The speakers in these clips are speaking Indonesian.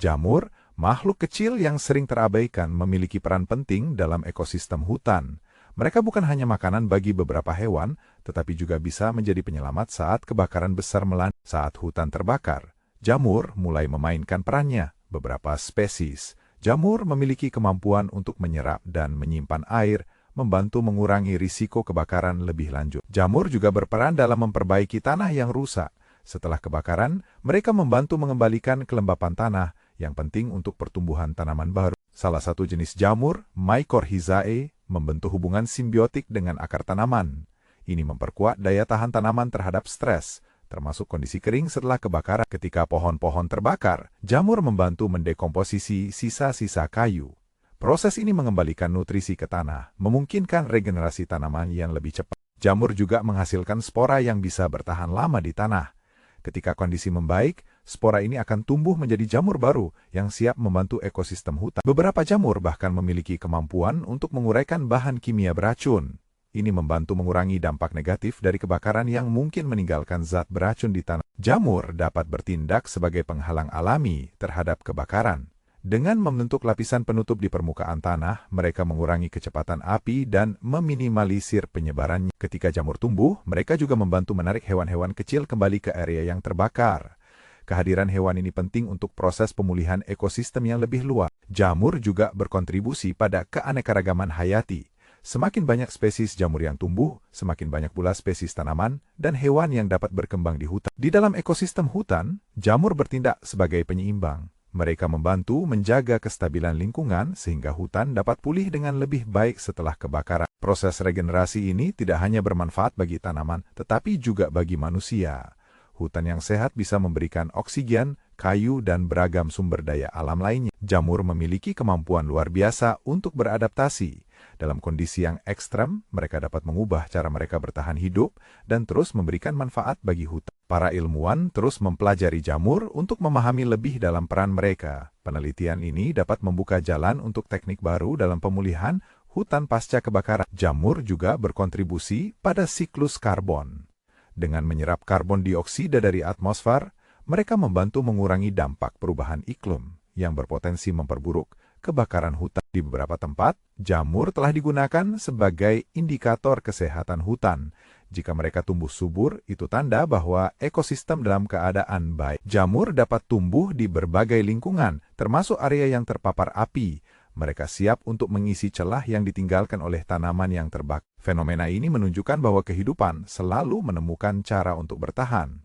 Jamur, makhluk kecil yang sering terabaikan, memiliki peran penting dalam ekosistem hutan. Mereka bukan hanya makanan bagi beberapa hewan, tetapi juga bisa menjadi penyelamat saat kebakaran besar melanda. Saat hutan terbakar, jamur mulai memainkan perannya. Beberapa spesies jamur memiliki kemampuan untuk menyerap dan menyimpan air, membantu mengurangi risiko kebakaran lebih lanjut. Jamur juga berperan dalam memperbaiki tanah yang rusak. Setelah kebakaran, mereka membantu mengembalikan kelembapan tanah, yang penting untuk pertumbuhan tanaman baru. Salah satu jenis jamur, Mycorrhizae, membentuk hubungan simbiotik dengan akar tanaman. Ini memperkuat daya tahan tanaman terhadap stres, termasuk kondisi kering setelah kebakaran. Ketika pohon-pohon terbakar, jamur membantu mendekomposisi sisa-sisa kayu. Proses ini mengembalikan nutrisi ke tanah, memungkinkan regenerasi tanaman yang lebih cepat. Jamur juga menghasilkan spora yang bisa bertahan lama di tanah. Ketika kondisi membaik, spora ini akan tumbuh menjadi jamur baru yang siap membantu ekosistem hutan. Beberapa jamur bahkan memiliki kemampuan untuk menguraikan bahan kimia beracun. Ini membantu mengurangi dampak negatif dari kebakaran yang mungkin meninggalkan zat beracun di tanah. Jamur dapat bertindak sebagai penghalang alami terhadap kebakaran. Dengan membentuk lapisan penutup di permukaan tanah, mereka mengurangi kecepatan api dan meminimalisir penyebarannya. Ketika jamur tumbuh, mereka juga membantu menarik hewan-hewan kecil kembali ke area yang terbakar. Kehadiran hewan ini penting untuk proses pemulihan ekosistem yang lebih luas. Jamur juga berkontribusi pada keanekaragaman hayati. Semakin banyak spesies jamur yang tumbuh, semakin banyak pula spesies tanaman dan hewan yang dapat berkembang di hutan. Di dalam ekosistem hutan, jamur bertindak sebagai penyeimbang. Mereka membantu menjaga kestabilan lingkungan sehingga hutan dapat pulih dengan lebih baik setelah kebakaran. Proses regenerasi ini tidak hanya bermanfaat bagi tanaman, tetapi juga bagi manusia. Hutan yang sehat bisa memberikan oksigen, kayu, dan beragam sumber daya alam lainnya. Jamur memiliki kemampuan luar biasa untuk beradaptasi. Dalam kondisi yang ekstrem, mereka dapat mengubah cara mereka bertahan hidup dan terus memberikan manfaat bagi hutan. Para ilmuwan terus mempelajari jamur untuk memahami lebih dalam peran mereka. Penelitian ini dapat membuka jalan untuk teknik baru dalam pemulihan hutan pasca kebakaran. Jamur juga berkontribusi pada siklus karbon. Dengan menyerap karbon dioksida dari atmosfer, mereka membantu mengurangi dampak perubahan iklim yang berpotensi memperburuk kebakaran hutan. Di beberapa tempat, jamur telah digunakan sebagai indikator kesehatan hutan. Jika mereka tumbuh subur, itu tanda bahwa ekosistem dalam keadaan baik. Jamur dapat tumbuh di berbagai lingkungan, termasuk area yang terpapar api. Mereka siap untuk mengisi celah yang ditinggalkan oleh tanaman yang terbakar. Fenomena ini menunjukkan bahwa kehidupan selalu menemukan cara untuk bertahan.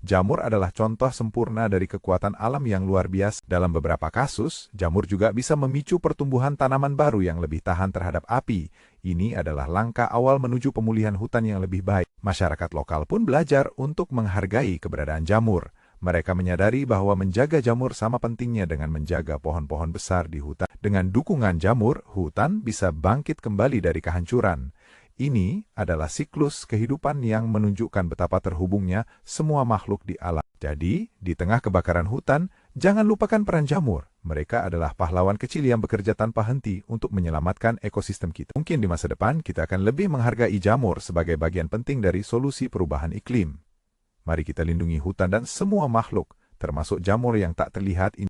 Jamur adalah contoh sempurna dari kekuatan alam yang luar biasa. Dalam beberapa kasus, jamur juga bisa memicu pertumbuhan tanaman baru yang lebih tahan terhadap api. Ini adalah langkah awal menuju pemulihan hutan yang lebih baik. Masyarakat lokal pun belajar untuk menghargai keberadaan jamur. Mereka menyadari bahwa menjaga jamur sama pentingnya dengan menjaga pohon-pohon besar di hutan. Dengan dukungan jamur, hutan bisa bangkit kembali dari kehancuran. Ini adalah siklus kehidupan yang menunjukkan betapa terhubungnya semua makhluk di alam. Jadi, di tengah kebakaran hutan, jangan lupakan peran jamur. Mereka adalah pahlawan kecil yang bekerja tanpa henti untuk menyelamatkan ekosistem kita. Mungkin di masa depan, kita akan lebih menghargai jamur sebagai bagian penting dari solusi perubahan iklim. Mari kita lindungi hutan dan semua makhluk, termasuk jamur yang tak terlihat ini.